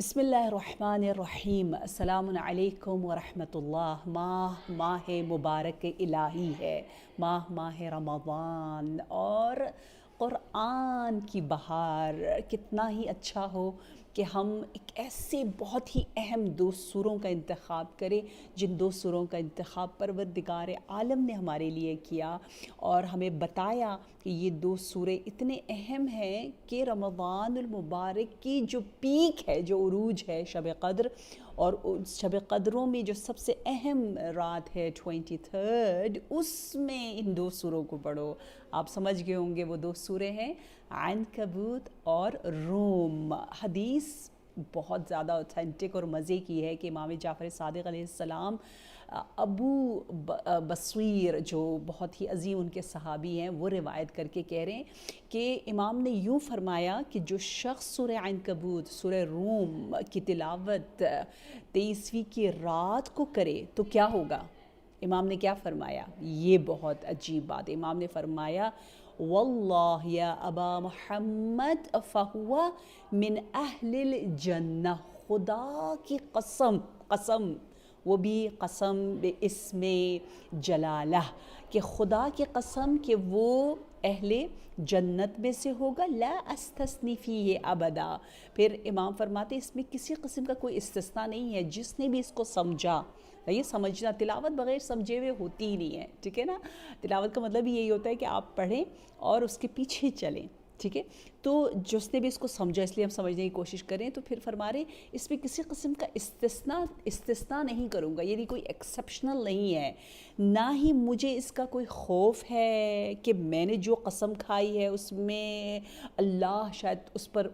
بسم اللہ الرحمن الرحیم۔ السلام علیکم ورحمۃ اللہ۔ ماہ مبارک الہی ہے، ماہ رمضان اور قرآن کی بہار۔ کتنا ہی اچھا ہو کہ ہم ایک ایسے بہت ہی اہم دو سوروں کا انتخاب کریں جن دو سوروں کا انتخاب پروردگار عالم نے ہمارے لیے کیا اور ہمیں بتایا کہ یہ دو سورے اتنے اہم ہیں کہ رمضان المبارک کی جو پیک ہے، جو عروج ہے شب قدر، اور شب قدروں میں جو سب سے اہم رات ہے 23 اس میں ان دو سوروں کو پڑھو۔ آپ سمجھ گئے ہوں گے وہ دو سورے ہیں عنکبوت اور روم۔ حدیث بہت زیادہ اوتھینٹک اور مزے کی ہے کہ امام جعفر صادق علیہ السلام ابو بصیر جو بہت ہی عظیم ان کے صحابی ہیں، وہ روایت کر کے کہہ رہے ہیں کہ امام نے یوں فرمایا کہ جو شخص سورہ عنکبوت، سورہ روم کی تلاوت 23ویں کی رات کو کرے تو کیا ہوگا؟ امام نے کیا فرمایا؟ یہ بہت عجیب بات۔ امام نے فرمایا واللہ یا ابا محمد فہو من اہل الجنہ، خدا کی قسم وہ بھی قسم باسم جلالہ، کہ خدا کی قسم کہ وہ اہل جنت میں سے ہوگا، لا استثنی فیہ ابدا۔ پھر امام فرماتے اس میں کسی قسم کا کوئی استثناء نہیں ہے۔ جس نے بھی اس کو سمجھا، یہ سمجھنا، تلاوت بغیر سمجھے ہوئے ہوتی ہی نہیں ہے، ٹھیک ہے نا؟ تلاوت کا مطلب یہی ہوتا ہے کہ آپ پڑھیں اور اس کے پیچھے چلیں، ٹھیک ہے؟ تو جس نے بھی اس کو سمجھا، اس لیے ہم سمجھنے کی کوشش کریں، تو پھر فرما رہے اس میں کسی قسم کا استثناء نہیں کروں گا، یعنی کوئی ایکسیپشنل نہیں ہے، نہ ہی مجھے اس کا کوئی خوف ہے کہ میں نے جو قسم کھائی ہے اس میں اللہ شاید اس پر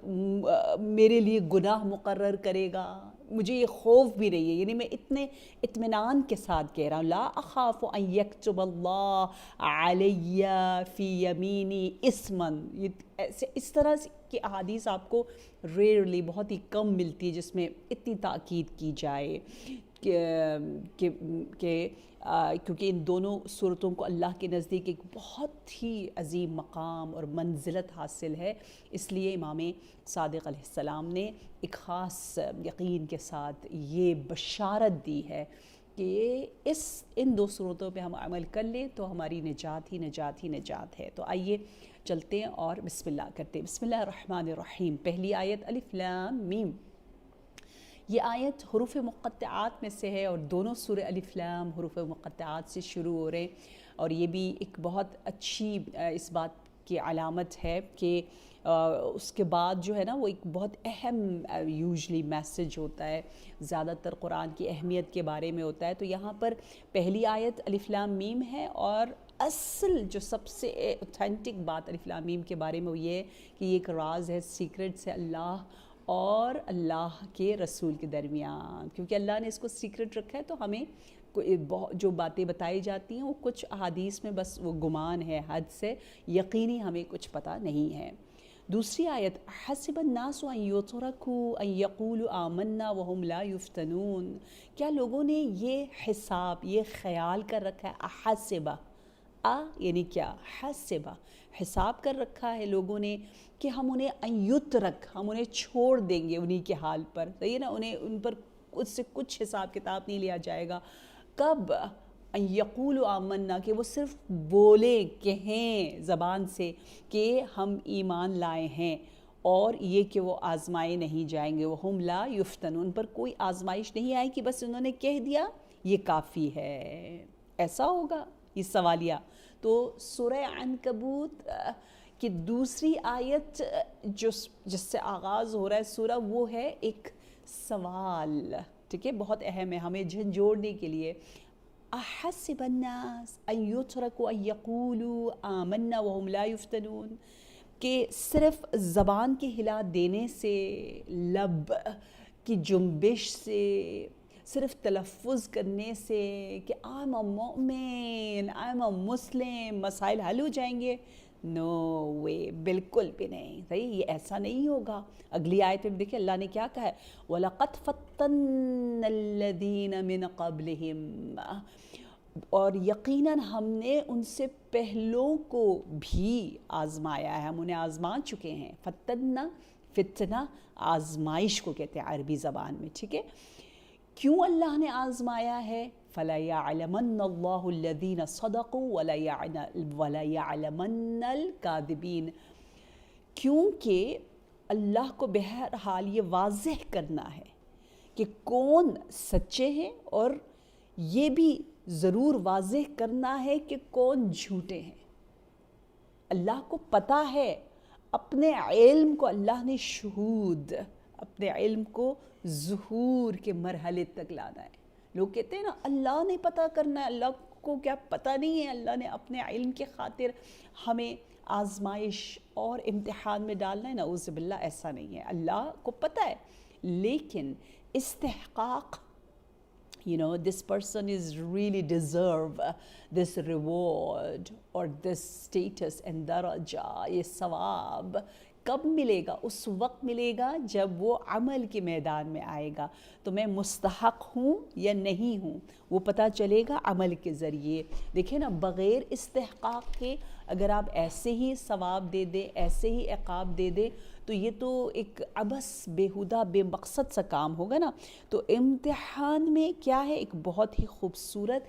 میرے لیے گناہ مقرر کرے گا، مجھے یہ خوف بھی نہیں ہے، یعنی میں اتنے اطمینان کے ساتھ کہہ رہا ہوں، لا اخاف ان یکتب اللہ علی فی یمینی اسما۔ اس طرح کی احادیث آپ کو ریئرلی بہت ہی کم ملتی ہے جس میں اتنی تاکید کی جائے کہ کیونکہ ان دونوں صورتوں کو اللہ کے نزدیک ایک بہت ہی عظیم مقام اور منزلت حاصل ہے، اس لیے امام صادق علیہ السلام نے ایک خاص یقین کے ساتھ یہ بشارت دی ہے کہ ان دو صورتوں پہ ہم عمل کر لیں تو ہماری نجات ہی نجات ہے۔ تو آئیے چلتے ہیں اور بسم اللہ کرتے ہیں۔ بسم اللہ الرحمن الرحیم۔ پہلی آیت الف لام میم، یہ آیت حروف مقطعات میں سے ہے اور دونوں سورہ الف لام حروف مقطعات سے شروع ہو رہے ہیں، اور یہ بھی ایک بہت اچھی اس بات کی علامت ہے کہ اس کے بعد جو ہے نا وہ ایک بہت اہم یوزلی میسج ہوتا ہے، زیادہ تر قرآن کی اہمیت کے بارے میں ہوتا ہے۔ تو یہاں پر پہلی آیت الف لام میم ہے، اور اصل جو سب سے اوتھینٹک بات الف لام میم کے بارے میں وہ یہ ہے کہ یہ ایک راز ہے، سیکرٹس ہے اللہ اور اللہ کے رسول کے درمیان، کیونکہ اللہ نے اس کو سیکرٹ رکھا ہے، تو ہمیں جو باتیں بتائی جاتی ہیں وہ کچھ احادیث میں بس وہ گمان ہے، حد سے یقینی ہمیں کچھ پتہ نہیں ہے۔ دوسری آیت حسب الناس ان یترکوا ان یقولوا آمنا وهم لا یفتنون، کیا لوگوں نے یہ حساب، یہ خیال کر رکھا ہے، احسبہ یعنی کیا، حسبہ حساب کر رکھا ہے لوگوں نے کہ ہم انہیں ان یترک، ہم انہیں چھوڑ دیں گے انہی کے حال پر، صحیح ہے نا؟ ان پر اس سے کچھ حساب کتاب نہیں لیا جائے گا۔ کب؟ ان یقولوا آمنا، کہ وہ صرف بولیں، کہیں زبان سے کہ ہم ایمان لائے ہیں، اور یہ کہ وہ آزمائے نہیں جائیں گے، وہم لا یفتنون، ان پر کوئی آزمائش نہیں آئے کہ بس انہوں نے کہہ دیا یہ کافی ہے، ایسا ہوگا؟ یہ سوالیہ۔ تو سورہ عنکبوت کی دوسری آیت جس سے آغاز ہو رہا ہے سورہ، وہ ہے ایک سوال، ٹھیک ہے؟ بہت اہم ہے ہمیں جھنجھوڑنے کے لیے۔ احسب الناس ان یترکوا ان یقولوا آمنا وهم لا یفتنون، کہ صرف زبان کے ہلا دینے سے، لب کی جنبش سے، صرف تلفظ کرنے سے کہ I'm a مؤمن، I'm a مسلم، مسائل حل ہو جائیں گے؟ نو وے، بالکل بھی نہیں، صحیح؟ یہ ایسا نہیں ہوگا۔ اگلی آیت میں دیکھیں اللہ نے کیا کہا ہے، وَلَقَدْ فَتَّنَّ الَّذِينَ مِنْ قَبْلِهِمْ، اور یقیناً ہم نے ان سے پہلوں کو بھی آزمایا ہے، ہم انہیں آزما چکے ہیں۔ فتنہ فتنہ آزمائش کو کہتے ہیں عربی زبان میں، ٹھیک ہے؟ کیوں اللہ نے آزمایا ہے؟ فَلَيَعْلَمَنَّ اللَّهُ الَّذِينَ صَدَقُوا وَلَيَعْلَمَنَّ الْكَاذِبِينَ، کیونکہ اللہ کو بہرحال یہ واضح کرنا ہے کہ کون سچے ہیں، اور یہ بھی ضرور واضح کرنا ہے کہ کون جھوٹے ہیں۔ اللہ کو پتہ ہے، اپنے علم کو اللہ نے شہود، اپنے علم کو ظہور کے مرحلے تک لانا ہے۔ لوگ کہتے ہیں نا اللہ نے پتہ کرنا ہے، اللہ کو کیا پتہ نہیں ہے؟ اللہ نے اپنے علم کے خاطر ہمیں آزمائش اور امتحان میں ڈالنا ہے۔ نعوذ باللہ، ایسا نہیں ہے، اللہ کو پتہ ہے، لیکن استحقاق this person is really deserve this reward or this status and درجہ، یہ ثواب کب ملے گا؟ اس وقت ملے گا جب وہ عمل کے میدان میں آئے گا، تو میں مستحق ہوں یا نہیں ہوں وہ پتہ چلے گا عمل کے ذریعے۔ دیکھیں نا، بغیر استحقاق کے اگر آپ ایسے ہی ثواب دے دیں، ایسے ہی عقاب دے دیں، تو یہ تو ایک عبث بیہودہ بے مقصد سا کام ہوگا نا۔ تو امتحان میں کیا ہے؟ ایک بہت ہی خوبصورت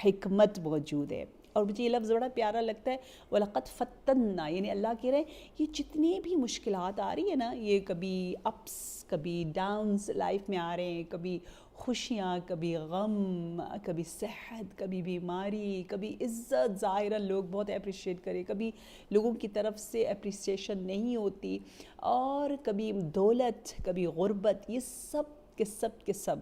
حکمت موجود ہے، اور مجھے یہ لفظ بڑا پیارا لگتا ہے، وَلَقَدْ فَتَّنَّا، یعنی اللہ کہہ رہے ہیں یہ جتنے بھی مشکلات آ رہی ہیں نا، یہ کبھی اپس کبھی ڈاؤنز لائف میں آ رہے ہیں، کبھی خوشیاں، کبھی غم، کبھی صحت، کبھی بیماری، کبھی عزت ظاہراً لوگ بہت اپریشیٹ کریں، کبھی لوگوں کی طرف سے اپریسیشن نہیں ہوتی، اور کبھی دولت، کبھی غربت، یہ سب کے سب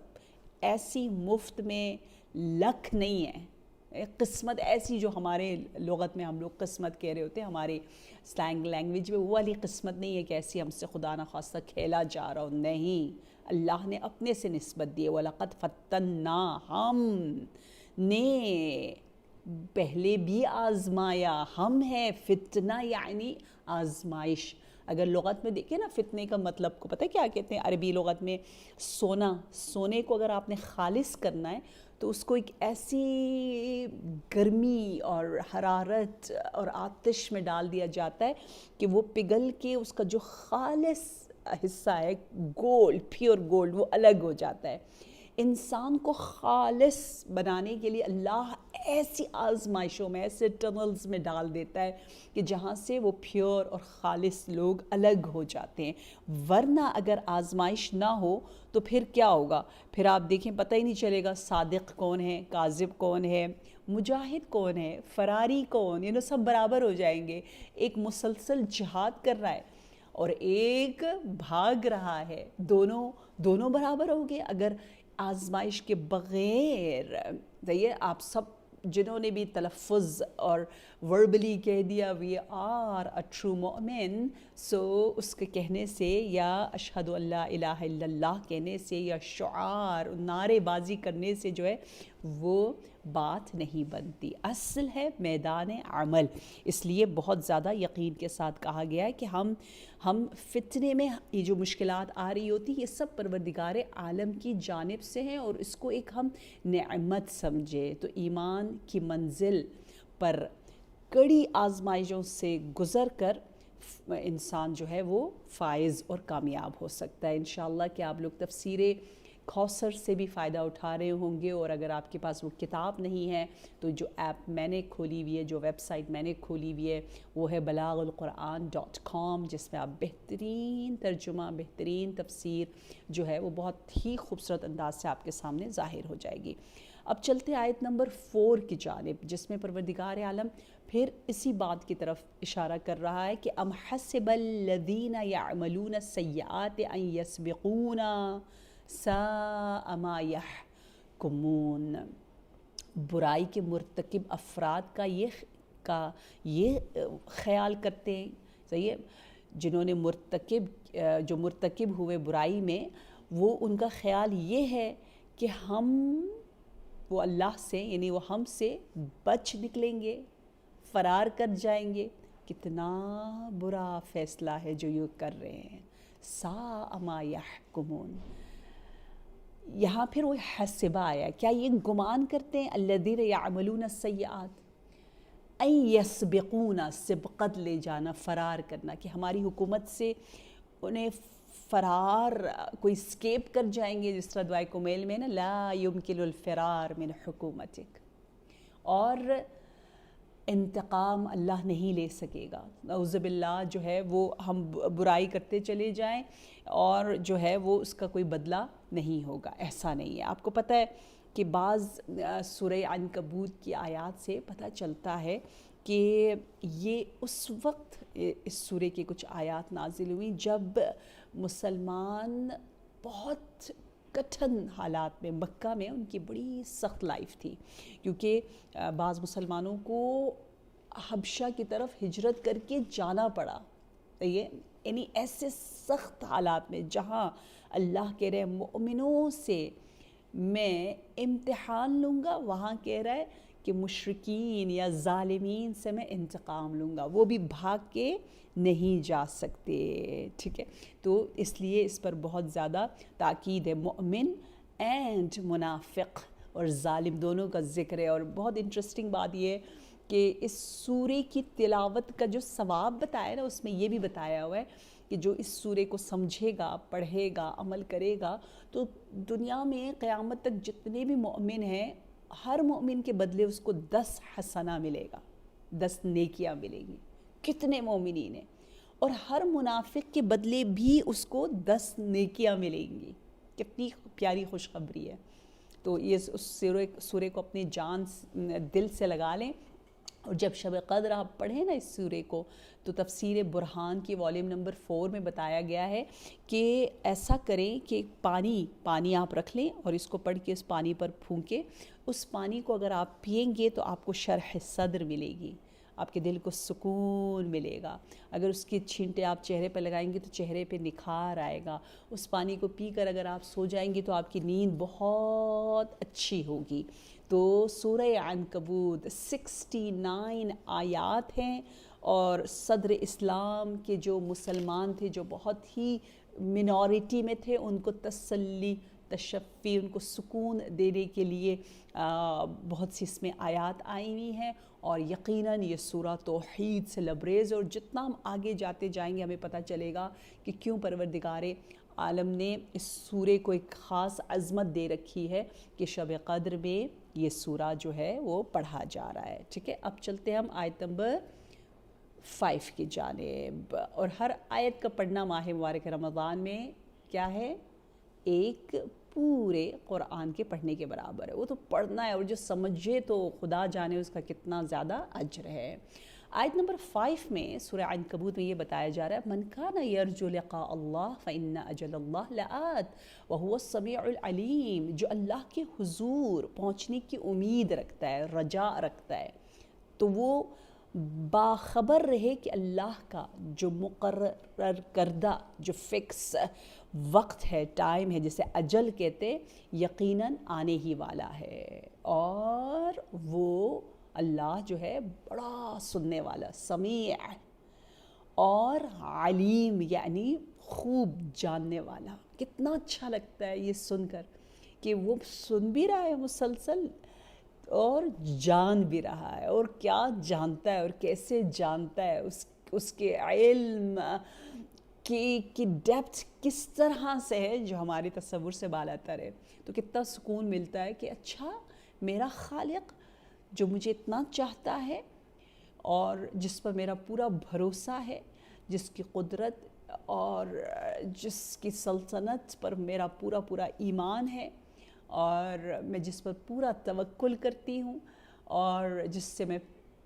ایسی مفت میں لک نہیں ہے۔ قسمت ایسی جو ہمارے لغت میں ہم لوگ قسمت کہہ رہے ہوتے ہیں، ہمارے سلینگ لینگویج میں وہ والی قسمت نہیں ہے کہ ایسی ہم سے خدا نخواستہ کھیلا جا رہا ہو، نہیں، اللہ نے اپنے سے نسبت دی ہے۔ وَلَقَدْ فَتَّنَّا، ہم نے پہلے بھی آزمایا، ہم ہیں فتنہ یعنی آزمائش۔ اگر لغت میں دیکھیں نا، فتنے کا مطلب کو پتہ ہے کیا کہتے ہیں؟ عربی لغت میں سونے کو اگر آپ نے خالص کرنا ہے تو اس کو ایک ایسی گرمی اور حرارت اور آتش میں ڈال دیا جاتا ہے کہ وہ پگھل کے اس کا جو خالص حصہ ہے گولڈ، پیور گولڈ، وہ الگ ہو جاتا ہے۔ انسان کو خالص بنانے کے لیے اللہ ایسی آزمائشوں میں، ایسے ٹنلز میں ڈال دیتا ہے کہ جہاں سے وہ پیور اور خالص لوگ الگ ہو جاتے ہیں۔ ورنہ اگر آزمائش نہ ہو تو پھر کیا ہوگا؟ پھر آپ دیکھیں پتہ ہی نہیں چلے گا صادق کون ہے، کاذب کون ہے، مجاہد کون ہے، فراری کون، یہ سب برابر ہو جائیں گے۔ ایک مسلسل جہاد کر رہا ہے اور ایک بھاگ رہا ہے، دونوں برابر ہو گئے اگر آزمائش کے بغیر۔ دیکھیے آپ سب جنہوں نے بھی تلفظ اور وربلی کہہ دیا وی آر اے ٹرو مومن، سو اس کے کہنے سے، یا اشہد ان لا الہ الا اللہ کہنے سے، یا شعار نعرے بازی کرنے سے جو ہے وہ بات نہیں بنتی۔ اصل ہے میدان عمل، اس لیے بہت زیادہ یقین کے ساتھ کہا گیا ہے کہ ہم فتنے میں یہ جو مشکلات آ رہی ہوتی یہ سب پروردگار عالم کی جانب سے ہیں، اور اس کو ایک ہم نعمت سمجھے۔ تو ایمان کی منزل پر کڑی آزمائشوں سے گزر کر انسان جو ہے وہ فائز اور کامیاب ہو سکتا ہے۔ انشاءاللہ کہ آپ لوگ تفسیر کوثر سے بھی فائدہ اٹھا رہے ہوں گے، اور اگر آپ کے پاس وہ کتاب نہیں ہے تو جو ایپ میں نے کھولی ہوئی ہے، جو ویب سائٹ میں نے کھولی ہوئی ہے، وہ ہے balagulquran.com، جس میں آپ بہترین ترجمہ، بہترین تفسیر جو ہے وہ بہت ہی خوبصورت انداز سے آپ کے سامنے ظاہر ہو جائے گی۔ اب چلتے آیت نمبر 4 کی جانب، جس میں پروردگار عالم پھر اسی بات کی طرف اشارہ کر رہا ہے کہ ام حسب الذین یعملون السیئات ان یسبقونا ساء ما یحکمون، برائی کے مرتکب افراد کا یہ خیال کرتے ہیں، صحیح ہے، جنہوں نے جو مرتکب ہوئے برائی میں، وہ ان کا خیال یہ ہے کہ وہ اللہ سے، یعنی وہ ہم سے بچ نکلیں گے، فرار کر جائیں گے۔ کتنا برا فیصلہ ہے جو یہ کر رہے ہیں۔ ساء ما یحکمون، یہاں پھر وہ حسبہ آیا، کیا یہ گمان کرتے ہیں الذین یعملون السیئات، ان یسبقونا، سبقت لے جانا، فرار کرنا، کہ ہماری حکومت سے انہیں فرار کوئی اسکیپ کر جائیں گے، جس طرح دعائے کمیل میں نا لا یمکن الفرار من حکومتک، اور انتقام اللہ نہیں لے سکے گا. نعوذ باللہ جو ہے وہ ہم برائی کرتے چلے جائیں اور جو ہے وہ اس کا کوئی بدلہ نہیں ہوگا، ایسا نہیں ہے. آپ کو پتہ ہے کہ بعض سورہ عنکبوت کی آیات سے پتہ چلتا ہے کہ یہ اس وقت اس سورہ کے کچھ آیات نازل ہوئی جب مسلمان بہت کٹھن حالات میں، مکہ میں ان کی بڑی سخت لائف تھی، کیونکہ بعض مسلمانوں کو حبشہ کی طرف ہجرت کر کے جانا پڑا. یہ یعنی ایسے سخت حالات میں جہاں اللہ کہہ رہے مومنوں سے میں امتحان لوں گا، وہاں کہہ رہا ہے کہ مشرکین یا ظالمین سے میں انتقام لوں گا، وہ بھی بھاگ کے نہیں جا سکتے. ٹھیک ہے، تو اس لیے اس پر بہت زیادہ تاکید ہے. مومن اینڈ منافق اور ظالم دونوں کا ذکر ہے. اور بہت انٹرسٹنگ بات یہ ہے کہ اس سورے کی تلاوت کا جو ثواب بتایا نا، اس میں یہ بھی بتایا ہوا ہے کہ جو اس سورے کو سمجھے گا، پڑھے گا، عمل کرے گا، تو دنیا میں قیامت تک جتنے بھی مومن ہیں، ہر مومن کے بدلے اس کو 10 حسنہ ملے گا، 10 نیکیاں ملیں گی. کتنے مومنین ہیں. اور ہر منافق کے بدلے بھی اس کو 10 نیکیاں ملیں گی. کتنی پیاری خوشخبری ہے. تو یہ اس سورے کو اپنے جان دل سے لگا لیں. اور جب شب قدر آپ پڑھیں نا اس سورے کو، تو تفسیر برہان کی والیوم نمبر 4 میں بتایا گیا ہے کہ ایسا کریں کہ پانی آپ رکھ لیں اور اس کو پڑھ کے اس پانی پر پھونکیں. اس پانی کو اگر آپ پئیں گے تو آپ کو شرح صدر ملے گی، آپ کے دل کو سکون ملے گا. اگر اس کے چھینٹے آپ چہرے پہ لگائیں گے تو چہرے پہ نکھار آئے گا. اس پانی کو پی کر اگر آپ سو جائیں گے تو آپ کی نیند بہت اچھی ہوگی. تو سورہ عنکبوت 69 آیات ہیں، اور صدر اسلام کے جو مسلمان تھے، جو بہت ہی منورٹی میں تھے، ان کو تسلی، تشفی، ان کو سکون دینے کے لیے بہت سی اس میں آیات آئی ہوئی ہیں. اور یقیناً یہ سورہ توحید سے لبریز، اور جتنا ہم آگے جاتے جائیں گے ہمیں پتہ چلے گا کہ کیوں پروردگار عالم نے اس سورے کو ایک خاص عظمت دے رکھی ہے کہ شب قدر میں یہ سورہ جو ہے وہ پڑھا جا رہا ہے. ٹھیک ہے، اب چلتے ہیں ہم آیت نمبر 5 کی جانب. اور ہر آیت کا پڑھنا ماہ مبارک رمضان میں کیا ہے؟ ایک پورے قرآن کے پڑھنے کے برابر ہے. وہ تو پڑھنا ہے، اور جو سمجھے تو خدا جانے اس کا کتنا زیادہ اجر ہے. آیت نمبر 5 میں سورہ عنکبوت میں یہ بتایا جا رہا ہے من کان یرجو لقاء اللہ فإن اجل اللہ لآت وہو السمیع العلیم. جو اللہ کے حضور پہنچنے کی امید رکھتا ہے، رجا رکھتا ہے، تو وہ باخبر رہے کہ اللہ کا جو مقرر کردہ، جو فکس وقت ہے، ٹائم ہے، جسے اجل کہتے، یقیناً آنے ہی والا ہے. اور وہ اللہ جو ہے بڑا سننے والا، سمیع، اور علیم یعنی خوب جاننے والا. کتنا اچھا لگتا ہے یہ سن کر کہ وہ سن بھی رہا ہے مسلسل اور جان بھی رہا ہے. اور کیا جانتا ہے اور کیسے جانتا ہے، اس کے علم کی ڈیپتھ کس طرح سے ہے جو ہمارے تصور سے بالاتر ہے. تو کتنا سکون ملتا ہے کہ اچھا میرا خالق جو مجھے اتنا چاہتا ہے اور جس پر میرا پورا بھروسہ ہے، جس کی قدرت اور جس کی سلطنت پر میرا پورا ایمان ہے، اور میں جس پر پورا توکل کرتی ہوں، اور جس سے میں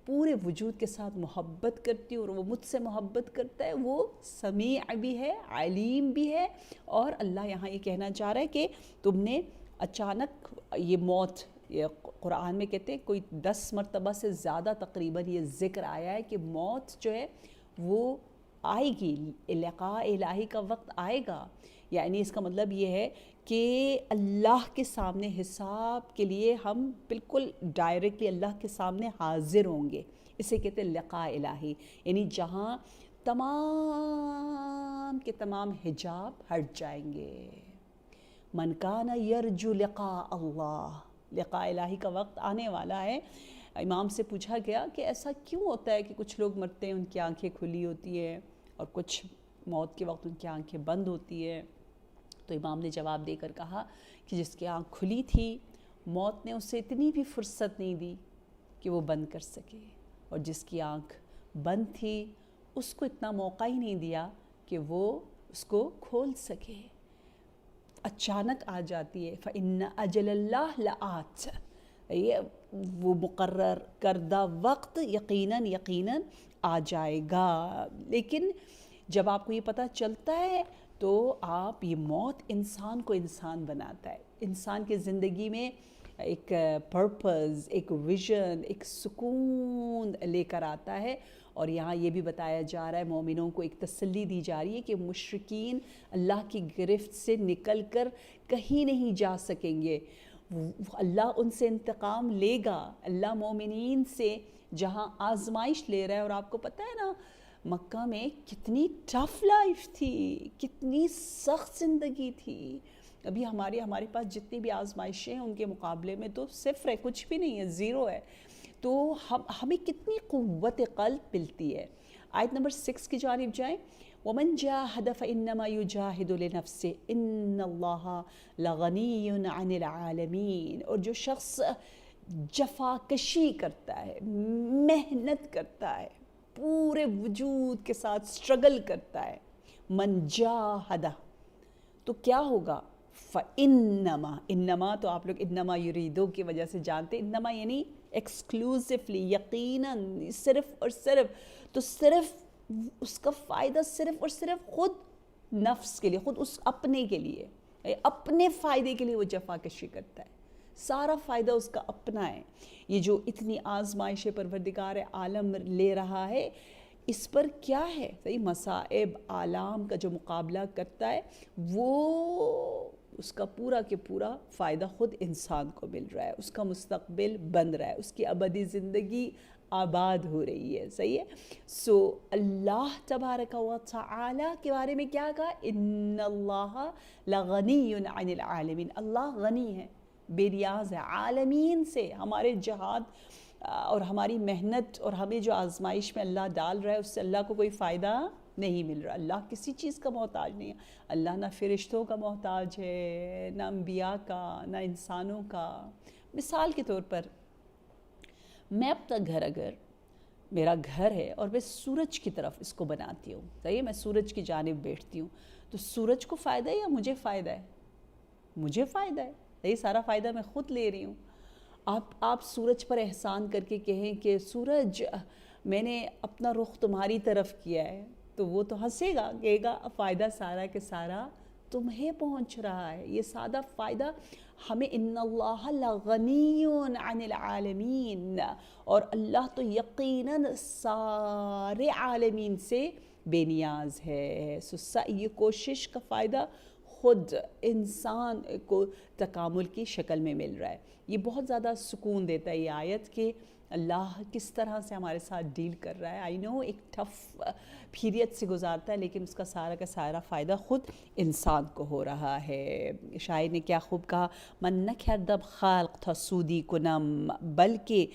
پورے وجود کے ساتھ محبت کرتی ہوں، اور وہ مجھ سے محبت کرتا ہے، وہ سمیع بھی ہے، علیم بھی ہے. اور اللہ یہاں یہ کہنا چاہ رہا ہے کہ تم نے اچانک یہ موت، یہ قرآن میں کہتے ہیں کوئی 10 مرتبہ سے زیادہ تقریباً یہ ذکر آیا ہے کہ موت جو ہے وہ آئے گی، لقاء الہی کا وقت آئے گا. یعنی اس کا مطلب یہ ہے کہ اللہ کے سامنے حساب کے لیے ہم بالکل ڈائریکٹلی اللہ کے سامنے حاضر ہوں گے. اسے کہتے ہیں لقاء الہی، یعنی جہاں تمام کے تمام حجاب ہٹ جائیں گے. من کان یرجو لقاء اللہ، لقاء الہی کا وقت آنے والا ہے. امام سے پوچھا گیا کہ ایسا کیوں ہوتا ہے کہ کچھ لوگ مرتے ہیں ان کی آنکھیں کھلی ہوتی ہیں اور کچھ موت کے وقت ان کی آنکھیں بند ہوتی ہیں. تو امام نے جواب دے کر کہا کہ جس کی آنکھ کھلی تھی موت نے اسے اتنی بھی فرصت نہیں دی کہ وہ بند کر سکے، اور جس کی آنکھ بند تھی اس کو اتنا موقع ہی نہیں دیا کہ وہ اس کو کھول سکے. اچانک آ جاتی ہے فَإِنَّ أَجَلَ اللَّهِ لَآتٍ، یہ وہ مقرر کردہ وقت یقیناً آ جائے گا. لیکن جب آپ کو یہ پتہ چلتا ہے تو آپ، یہ موت انسان کو انسان بناتا ہے، انسان کی زندگی میں ایک پرپز، ایک ویژن، ایک سکون لے کر آتا ہے. اور یہاں یہ بھی بتایا جا رہا ہے، مومنوں کو ایک تسلی دی جا رہی ہے کہ مشرکین اللہ کی گرفت سے نکل کر کہیں نہیں جا سکیں گے. اللہ ان سے انتقام لے گا. اللہ مومنین سے جہاں آزمائش لے رہا ہے، اور آپ کو پتہ ہے نا مکہ میں کتنی ٹف لائف تھی، کتنی سخت زندگی تھی. ابھی ہمارے پاس جتنی بھی آزمائشیں ہیں ان کے مقابلے میں تو صفر ہے، کچھ بھی نہیں ہے، زیرو ہے. تو ہمیں کتنی قوت قلب ملتی ہے. آیت نمبر 6 کی جانب جائیں. وَمَنْ جَاهَدَ فَإِنَّمَا يُجَاهِدُ لِنَفْسِهِ إِنَّ اللَّهَ لَغَنِيٌّ عَنِ الْعَالَمِينَ. اور جو شخص جفا کشی کرتا ہے، محنت کرتا ہے، پورے وجود کے ساتھ سٹرگل کرتا ہے، من جاہدہ، تو کیا ہوگا؟ انما تو آپ لوگ انما یریدو کی وجہ سے جانتے، انما یعنی ایکسکلوسیولی، یقیناً، صرف اور صرف، تو صرف اس کا فائدہ صرف اور صرف خود نفس کے لیے، خود اس اپنے کے لیے، اپنے فائدے کے لیے وہ جفا کشی کرتا ہے. سارا فائدہ اس کا اپنا ہے. یہ جو اتنی آزمائش پروردگار عالم لے رہا ہے، اس پر کیا ہے؟ صحیح مصائب آلام کا جو مقابلہ کرتا ہے، وہ اس کا پورا کے پورا فائدہ خود انسان کو مل رہا ہے، اس کا مستقبل بن رہا ہے، اس کی ابدی زندگی آباد ہو رہی ہے. صحیح ہے. سو اللہ تبارک و تعالی کے بارے میں کیا کہا؟ ان اللہ لغنی عن العالمین. اللہ غنی ہے، بے نیاز ہے عالمین سے. ہمارے جہاد اور ہماری محنت اور ہمیں جو آزمائش میں اللہ ڈال رہا ہے، اس سے اللہ کو کوئی فائدہ نہیں مل رہا. اللہ کسی چیز کا محتاج نہیں ہے. اللہ نہ فرشتوں کا محتاج ہے، نہ انبیاء کا، نہ انسانوں کا. مثال کے طور پر میں اپنا گھر، اگر میرا گھر ہے اور میں سورج کی طرف اس کو بناتی ہوں، صحیح، میں سورج کی جانب بیٹھتی ہوں، تو سورج کو فائدہ ہے یا مجھے فائدہ ہے؟ مجھے فائدہ ہے. صحیح، سارا فائدہ میں خود لے رہی ہوں. آپ سورج پر احسان کر کے کہیں کہ سورج میں نے اپنا رخ تمہاری طرف کیا ہے، تو وہ تو ہنسے گا، کہے گا فائدہ سارا کے سارا تمہیں پہنچ رہا ہے. یہ سادہ فائدہ ہمیں، ان اللہ لغنی عن العالمین، اور اللہ تو یقیناً سارے عالمین سے بے نیاز ہے. یہ کوشش کا فائدہ خود انسان کو تکامل کی شکل میں مل رہا ہے. یہ بہت زیادہ سکون دیتا ہے یہ آیت کہ اللہ کس طرح سے ہمارے ساتھ ڈیل کر رہا ہے. آئی نو ایک ٹف پیریڈ سے گزارتا ہے، لیکن اس کا سارا کا سارا فائدہ خود انسان کو ہو رہا ہے. شاعر نے کیا خوب کہا، من نکردب خلق تھا سودی کنم بلکہ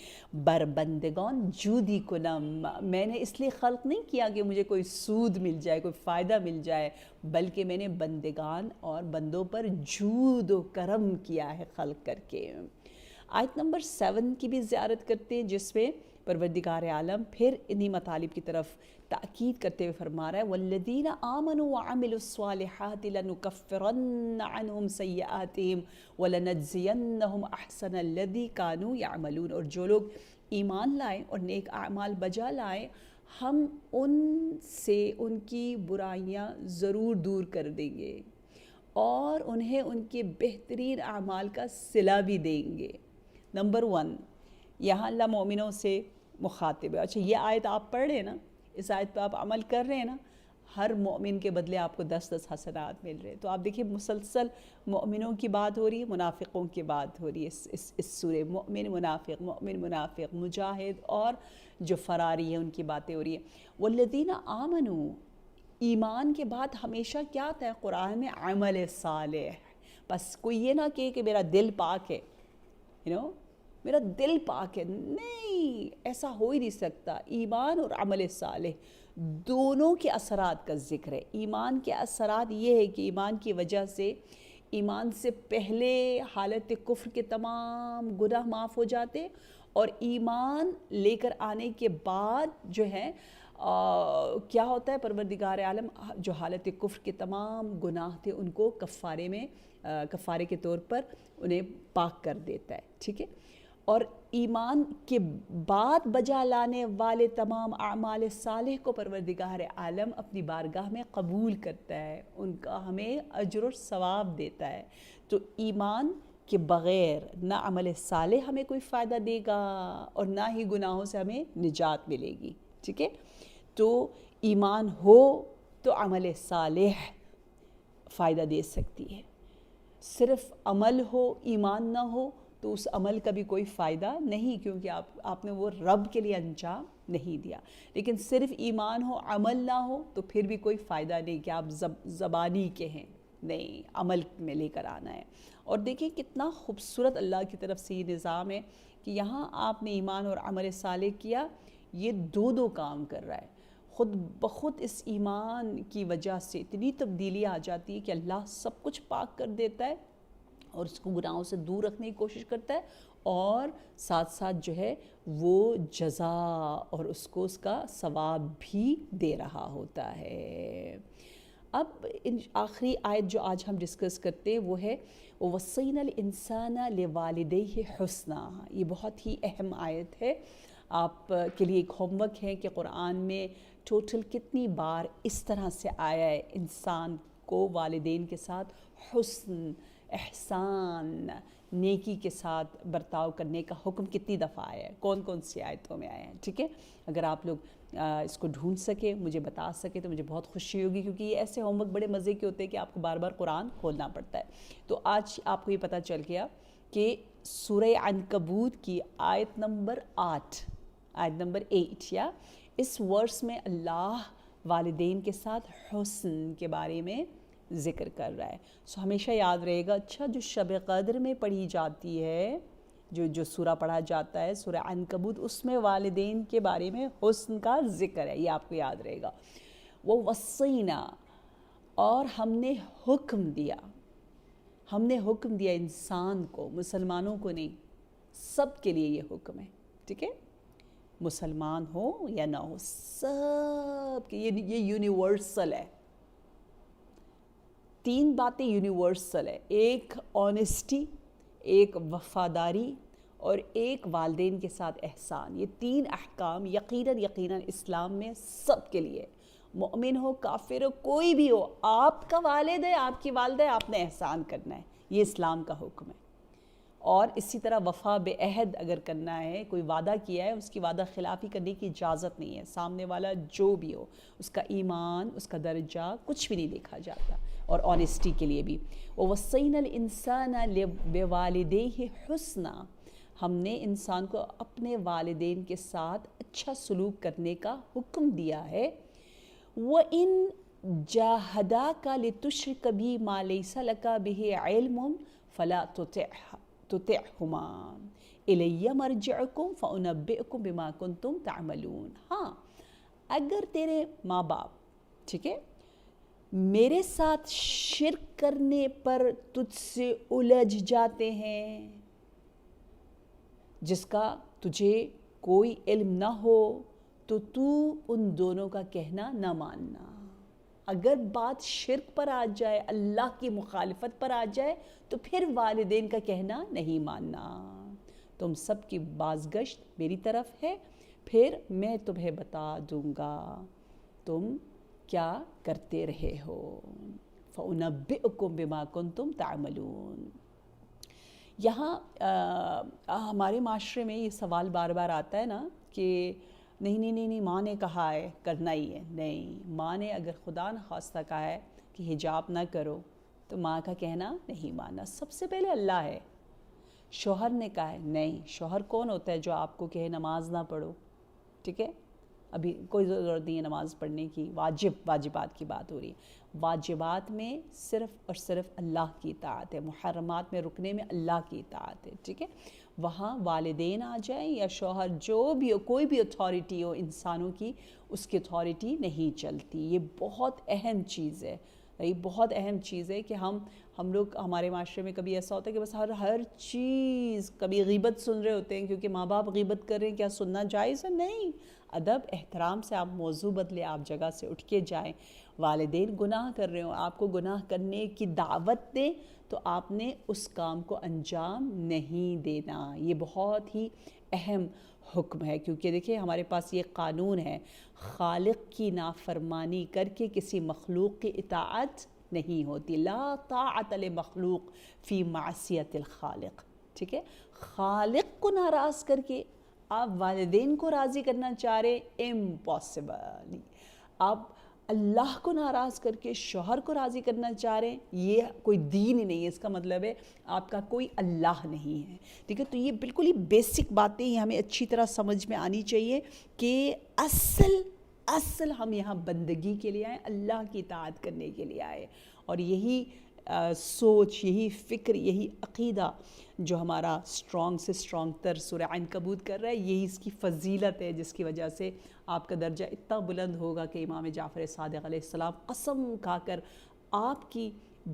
بر بندگان جودی کنم. میں نے اس لیے خلق نہیں کیا کہ مجھے کوئی سود مل جائے، کوئی فائدہ مل جائے، بلکہ میں نے بندگان اور بندوں پر جود و کرم کیا ہے خلق کر کے. آیت نمبر 7 کی بھی زیارت کرتے ہیں، جس میں پروردگار عالم پھر انہی مطالب کی طرف تاکید کرتے ہوئے فرما رہا ہے، والذین آمنوا وعملوا الصالحات لنکفرن عنہم سیئاتہم ولنجزینہم احسن الذی کانوا یعملون. اور جو لوگ ایمان لائیں اور نیک اعمال بجا لائیں، ہم ان سے ان کی برائیاں ضرور دور کر دیں گے اور انہیں ان کے بہترین اعمال کا صلہ بھی دیں گے. نمبر 1 یہاں اللہ مومنوں سے مخاطب ہے. اچھا، یہ آیت آپ پڑھ رہے ہیں نا، اس آیت پہ آپ عمل کر رہے ہیں نا، ہر مومن کے بدلے آپ کو 10 حسنات مل رہے ہیں. تو آپ دیکھیں مسلسل مومنوں کی بات ہو رہی ہے، منافقوں کی بات ہو رہی ہے اس سورے. مومن منافق مجاہد اور جو فراری ہیں ان کی باتیں ہو رہی ہیں. والذین آمنوا، ایمان کے بعد ہمیشہ کیا آتا ہے قرآن میں؟ عمل صالح. بس کوئی یہ نہ کہے کہ میرا دل پاک ہے، میرا دل پاک ہے. نہیں، ایسا ہو ہی نہیں سکتا. ایمان اور عمل صالح دونوں کے اثرات کا ذکر ہے۔ ایمان کے اثرات یہ ہے کہ ایمان کی وجہ سے، ایمان سے پہلے حالت کفر کے تمام گناہ معاف ہو جاتے، اور ایمان لے کر آنے کے بعد جو ہے کیا ہوتا ہے، پروردگار عالم جو حالت کفر کے تمام گناہ تھے ان کو کفارے کے طور پر انہیں پاک کر دیتا ہے، ٹھیک ہے۔ اور ایمان کے بعد بجا لانے والے تمام اعمال صالح کو پروردگار عالم اپنی بارگاہ میں قبول کرتا ہے، ان کا ہمیں اجر و ثواب دیتا ہے۔ تو ایمان کے بغیر نہ عمل صالح ہمیں کوئی فائدہ دے گا اور نہ ہی گناہوں سے ہمیں نجات ملے گی، ٹھیک ہے۔ تو ایمان ہو تو عمل صالح فائدہ دے سکتی ہے، صرف عمل ہو ایمان نہ ہو تو اس عمل کا بھی کوئی فائدہ نہیں، کیونکہ آپ نے وہ رب کے لیے انجام نہیں دیا۔ لیکن صرف ایمان ہو عمل نہ ہو تو پھر بھی کوئی فائدہ نہیں کہ آپ زبانی کے ہیں، نہیں، عمل میں لے کر آنا ہے۔ اور دیکھیں کتنا خوبصورت اللہ کی طرف سے یہ نظام ہے کہ یہاں آپ نے ایمان اور عمل صالح کیا، یہ دو کام کر رہا ہے۔ خود بخود اس ایمان کی وجہ سے اتنی تبدیلی آ جاتی ہے کہ اللہ سب کچھ پاک کر دیتا ہے اور اس کو گناہوں سے دور رکھنے کی کوشش کرتا ہے، اور ساتھ ساتھ جو ہے وہ جزا اور اس کو اس کا ثواب بھی دے رہا ہوتا ہے۔ اب آخری آیت جو آج ہم ڈسکس کرتے ہیں وہ ہے وَوَصَّيْنَا الْإِنسَانَ لِوَالِدَيْهِ حُسْنًا۔ یہ بہت ہی اہم آیت ہے، آپ کے لیے ایک ہوم ورک ہے کہ قرآن میں ٹوٹل کتنی بار اس طرح سے آیا ہے انسان کو والدین کے ساتھ حسن، احسان، نیکی کے ساتھ برتاؤ کرنے کا حکم کتنی دفعہ آیا ہے، کون کون سی آیتوں میں آیا ہے، ٹھیک ہے۔ اگر آپ لوگ اس کو ڈھونڈ سکے، مجھے بتا سکے تو مجھے بہت خوشی ہوگی، کیونکہ یہ ایسے ہوم ورک بڑے مزے کے ہوتے ہیں کہ آپ کو بار بار قرآن کھولنا پڑتا ہے۔ تو آج آپ کو یہ پتہ چل گیا کہ سورہ عنکبوت کی آیت نمبر 8 یا اس ورس میں اللہ والدین کے ساتھ حسن کے بارے میں ذکر کر رہا ہے۔ سو ہمیشہ یاد رہے گا، اچھا جو شب قدر میں پڑھی جاتی ہے، جو سورہ پڑھا جاتا ہے سورہ عنکبوت، اس میں والدین کے بارے میں حسن کا ذکر ہے، یہ آپ کو یاد رہے گا۔ وہ وصینا، اور ہم نے حکم دیا انسان کو، مسلمانوں کو نہیں، سب کے لیے یہ حکم ہے، ٹھیک ہے، مسلمان ہو یا نہ ہو، سب کے یہ یونیورسل ہے۔ 3 باتیں یونیورسل ہے، ایک آنیسٹی، ایک وفاداری، اور ایک والدین کے ساتھ احسان۔ یہ 3 احکام یقیناً اسلام میں سب کے لیے، مومن ہو کافر ہو کوئی بھی ہو، آپ کا والد ہے، آپ کی والدہ ہے، آپ نے احسان کرنا ہے، یہ اسلام کا حکم ہے۔ اور اسی طرح وفا بعہد اگر کرنا ہے، کوئی وعدہ کیا ہے، اس کی وعدہ خلافی کرنے کی اجازت نہیں ہے، سامنے والا جو بھی ہو، اس کا ایمان، اس کا درجہ کچھ بھی نہیں دیکھا جاتا۔ اور آنیسٹی کے لیے بھی وَوَصَّيْنَا الْإِنسَانَ بِوَالِدَيْهِ حُسْنًا، ہم نے انسان کو اپنے والدین کے ساتھ اچھا سلوک کرنے کا حکم دیا ہے۔ وَإِن جَاهَدَاكَ لِتُشْرِكَ بِي مَا لَيْسَ لَكَ بِهِ عِلْمٌ فَلَا تُطِعْهُمَا إِلَيَّ مَرْجِعُكُمْ فَأُنَبِّئُكُمْ بِمَا كُنْتُمْ تَعْمَلُونَ۔ ہاں، اگر تیرے ماں باپ، ٹھیک ہے، میرے ساتھ شرک کرنے پر تجھ سے الجھ جاتے ہیں، جس کا تجھے کوئی علم نہ ہو، تو ان دونوں کا کہنا نہ ماننا۔ اگر بات شرک پر آ جائے، اللہ کی مخالفت پر آ جائے، تو پھر والدین کا کہنا نہیں ماننا۔ تم سب کی بازگشت میری طرف ہے، پھر میں تمہیں بتا دوں گا تم کیا کرتے رہے ہو۔ فَأُنَبِّئُكُمْ بِمَا كُنْتُمْ تَعْمَلُونَ۔ یہاں ہمارے معاشرے میں یہ سوال بار بار آتا ہے نا کہ نہیں ماں نے کہا ہے کرنا ہی ہے۔ نہیں، ماں نے اگر خدا نخواستہ کہا ہے کہ حجاب نہ کرو تو ماں کا کہنا نہیں ماننا۔ سب سے پہلے اللہ ہے۔ شوہر نے کہا ہے، نہیں، شوہر کون ہوتا ہے جو آپ کو کہے نماز نہ پڑھو، ٹھیک ہے، ابھی کوئی ضرورت نہیں ہے نماز پڑھنے کی، واجبات کی بات ہو رہی ہے۔ واجبات میں صرف اور صرف اللہ کی اطاعت ہے، محرمات میں رکنے میں اللہ کی اطاعت ہے، ٹھیک ہے۔ وہاں والدین آ جائیں یا شوہر، جو بھی ہو، کوئی بھی اتھارٹی ہو انسانوں کی، اس کی اتھارٹی نہیں چلتی۔ یہ بہت اہم چیز ہے، یہ بہت اہم چیز ہے کہ ہم لوگ، ہمارے معاشرے میں کبھی ایسا ہوتا ہے کہ بس ہر چیز، کبھی غیبت سن رہے ہوتے ہیں کیونکہ ماں باپ غیبت کر رہے ہیں، کیا سننا جائز ہے؟ نہیں، ادب احترام سے آپ موضوع بدلے، آپ جگہ سے اٹھ کے جائیں۔ والدین گناہ کر رہے ہوں، آپ کو گناہ کرنے کی دعوت دیں تو آپ نے اس کام کو انجام نہیں دینا۔ یہ بہت ہی اہم حکم ہے، کیونکہ دیکھیں ہمارے پاس یہ قانون ہے، خالق کی نافرمانی کر کے کسی مخلوق کی اطاعت نہیں ہوتی۔ لا طاعت لمخلوق فی معصیت الخالق، ٹھیک ہے۔ خالق کو ناراض کر کے آپ والدین کو راضی کرنا چاہ رہے، امپاسبل۔ آپ اللہ کو ناراض کر کے شوہر کو راضی کرنا چاہ رہے ہیں، یہ کوئی دین ہی نہیں ہے، اس کا مطلب ہے آپ کا کوئی اللہ نہیں ہے، ٹھیک ہے۔ تو یہ بالکل ہی بیسک باتیں یہ ہمیں اچھی طرح سمجھ میں آنی چاہیے کہ اصل ہم یہاں بندگی کے لیے آئے، اللہ کی اطاعت کرنے کے لیے آئے، اور یہی سوچ، یہی فکر، یہی عقیدہ جو ہمارا اسٹرانگ سے اسٹرانگ تر سورہ عنکبوت کر رہا ہے، یہی اس کی فضیلت ہے جس کی وجہ سے آپ کا درجہ اتنا بلند ہوگا کہ امام جعفر صادق علیہ السلام قسم کھا کر آپ کی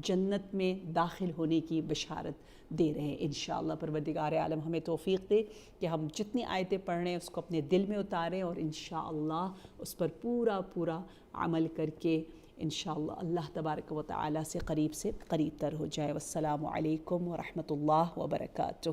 جنت میں داخل ہونے کی بشارت دے رہے ہیں۔ انشاءاللہ پروردگار عالم ہمیں توفیق دے کہ ہم جتنی آیتیں پڑھ رہے ہیں اس کو اپنے دل میں اتاریں، اور انشاءاللہ اس پر پورا عمل کر کے انشاءاللہ اللہ تبارک و تعالی سے قریب تر ہو جائے۔ والسلام علیکم ورحمۃ اللہ وبرکاتہ۔